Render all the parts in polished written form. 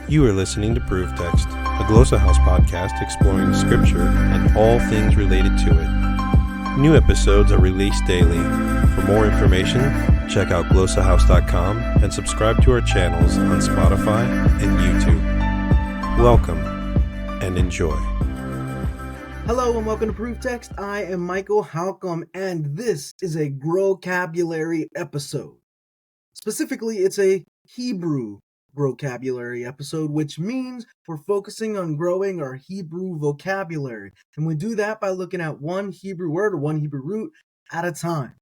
You are listening to Proof Text, a Glossa House podcast exploring Scripture and all things related to it. New episodes are released daily. For more information, check out glossahouse.com and subscribe to our channels on Spotify and YouTube. Welcome and enjoy. Hello and welcome to Proof Text. I am Michael Halcomb and this is a Growcabulary episode. Specifically, it's a Hebrew Growcabulary episode, which means we're focusing on growing our Hebrew vocabulary. And we do that by looking at one Hebrew word or one Hebrew root at a time.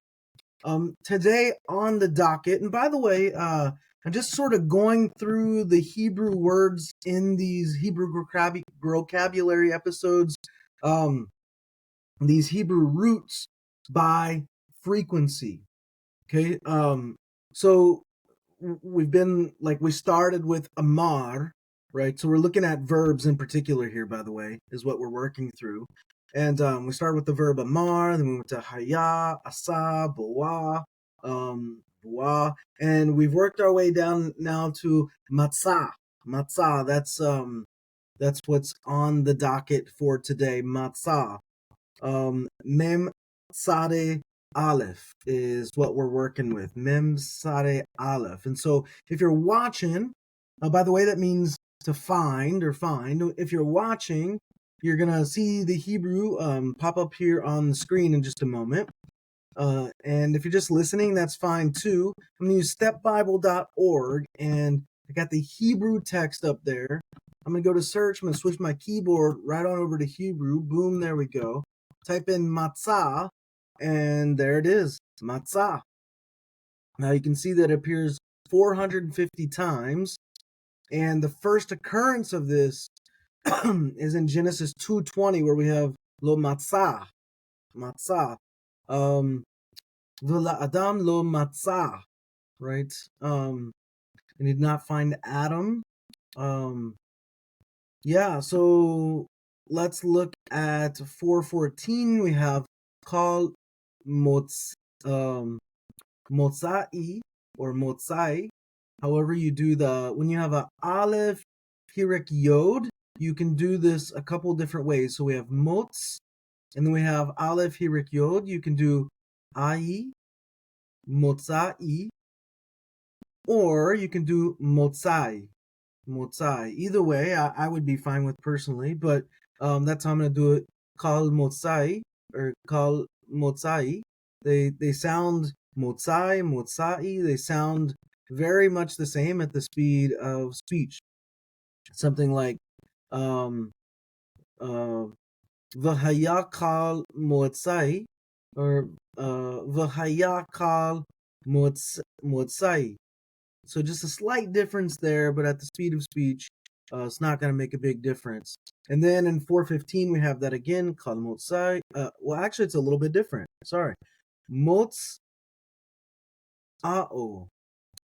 Today on the docket, and by the way, I'm just sort of going through the Hebrew words in these Hebrew Growcabulary episodes, these Hebrew roots by frequency. Okay, so we started with amar, right? So we're looking at verbs in particular here, by the way, is what we're working through. And we started with the verb amar, then we went to haya, asa, boa, boa, and we've worked our way down now to matzah. Matzah, that's what's on the docket for today, matzah. Mem Sade Aleph is what we're working with. Mem Sade Aleph. And so if you're watching, by the way, that means to find or find. If you're watching, you're going to see the Hebrew pop up here on the screen in just a moment. And if you're just listening, that's fine too. I'm going to use stepbible.org, and I got the Hebrew text up there. I'm going to go to search. I'm going to switch my keyboard right on over to Hebrew. Boom, there we go. Type in matzah, and there it is, matzah. Now you can see that it appears 450 times, and the first occurrence of this is in Genesis 2:20, where we have lo matzah, matzah, v'la adam lo matzah, right? And he did not find Adam. Yeah, so let's look at 4:14. We have call motzai or motzai. However you do when you have a aleph, hirik, yod, you can do this a couple different ways. So we have motz, and then we have aleph, hirik, yod. You can do ai, motzai, or you can do motzai. Either way, I would be fine with personally, but that's how I'm going to do it. Kal motzai or kal motzai. They sound motzai. They sound very much the same at the speed of speech. Something like v'haya kal motzai or v'haya kal motzai. So just a slight difference there, but at the speed of speech, it's not going to make a big difference. And then in 4:15, we have that again, kal motzai. Well, actually, it's a little bit different. Sorry. Motzao.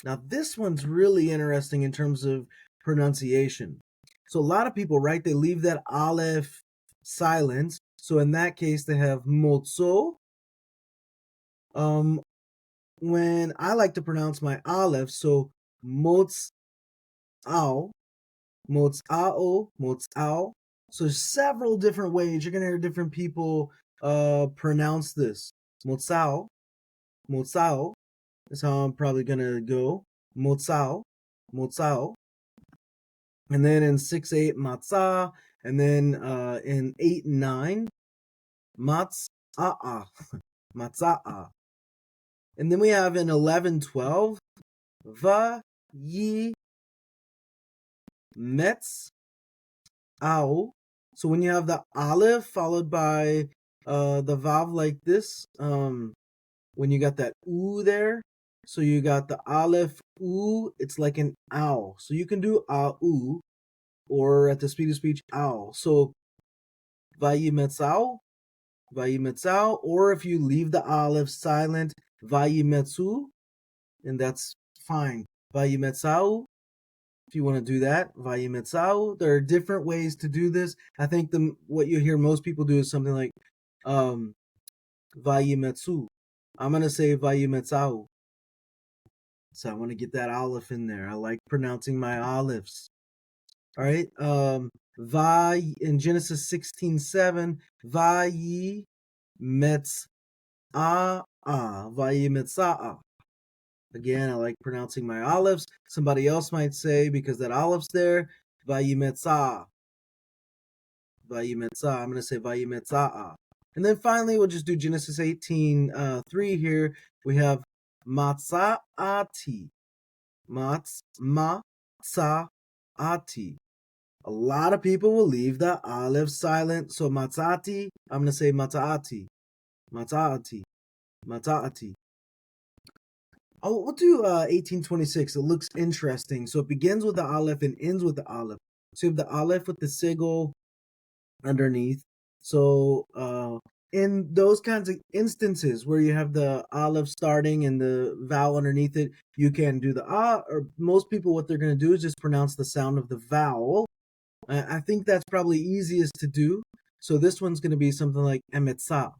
Now, this one's really interesting in terms of pronunciation. So a lot of people, right, they leave that aleph silent. So in that case, they have motzo. When I like to pronounce my aleph, so motzao. So several different ways you're gonna hear different people pronounce this. Motzao is how I'm probably gonna go. Motzao. And then in 6-8, matzah, and then in 8 and 9, matzaa. And then we have in 11-12, va-yi metz ow. So when you have the aleph followed by the vav like this, when you got that oo there, so you got the aleph oo, it's like an ow. So you can do oo, or at the speed of speech, ow. So vayimetzao, or if you leave the aleph silent, vayimetzu, and that's fine. Vayimetzao, if you want to do that, vayimetzao. There are different ways to do this. I think what you hear most people do is something like vayimetzu. I'm going to say vayimetzao. So I want to get that aleph in there. I like pronouncing my olives. All right. In Genesis 16:7, vayi metza'a, vayi metza'a. Again, I like pronouncing my olives. Somebody else might say, because that olive's there, vayi metza'a. Vayi metza'a. I'm going to say vayi metza'a. And then finally, we'll just do Genesis 18:3 here. We have matza'ati. Matza'ati. A lot of people will leave the olive silent. So matzati, I'm going to say mata'ati. Mata'ati. Mata'ati. Oh, we'll do 1826. It looks interesting. So it begins with the aleph and ends with the aleph. So you have the aleph with the sigil underneath. So in those kinds of instances where you have the aleph starting and the vowel underneath it, you can do the or most people what they're going to do is just pronounce the sound of the vowel. I think that's probably easiest to do. So this one's going to be something like emetza,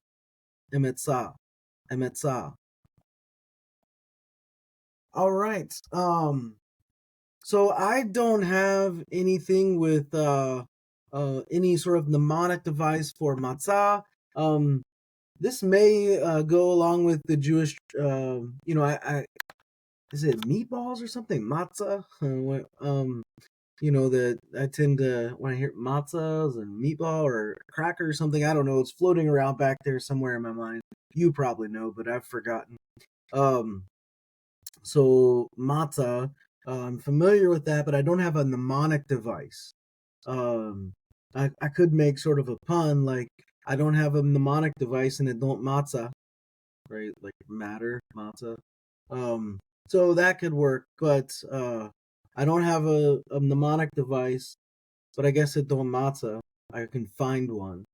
emetza, emetza. All right. So I don't have anything with any sort of mnemonic device for matzah. This may go along with the Jewish, I is it meatballs or something? Matzah. That I tend to, when I hear matzahs and meatball or cracker or something, I don't know, it's floating around back there somewhere in my mind. You probably know, but I've forgotten. So matzah, I'm familiar with that, but I don't have a mnemonic device. I could make sort of a pun, like I don't have a mnemonic device and it don't matzah, right? Like matter, matzah. So that could work, but I don't have a mnemonic device, but I guess it don't matzah. I can find one.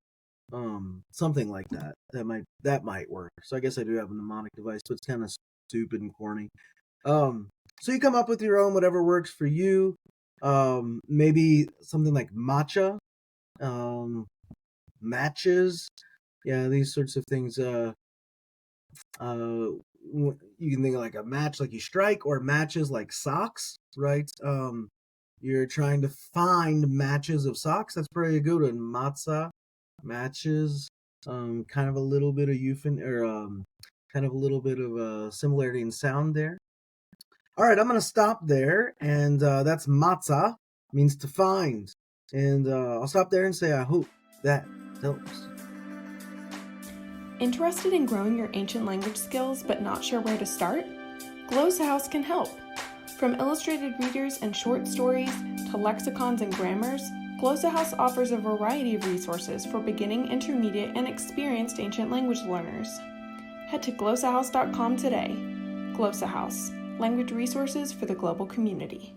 Something like that. That might work. So I guess I do have a mnemonic device, but it's kind of stupid and corny. So you come up with your own, whatever works for you. Maybe something like matcha, matches. Yeah, these sorts of things. You can think of like a match like you strike, or matches like socks, right? You're trying to find matches of socks. That's pretty good one. Matzah, matches. Kind of a little bit of kind of a little bit of similarity in sound there. All right, I'm going to stop there, and that's matzah, means to find. And I'll stop there and say I hope that helps. Interested in growing your ancient language skills but not sure where to start? Glossa House can help. From illustrated readers and short stories to lexicons and grammars, Glossa House offers a variety of resources for beginning, intermediate, and experienced ancient language learners. Head to glossahouse.com today. Glossa House, language resources for the global community.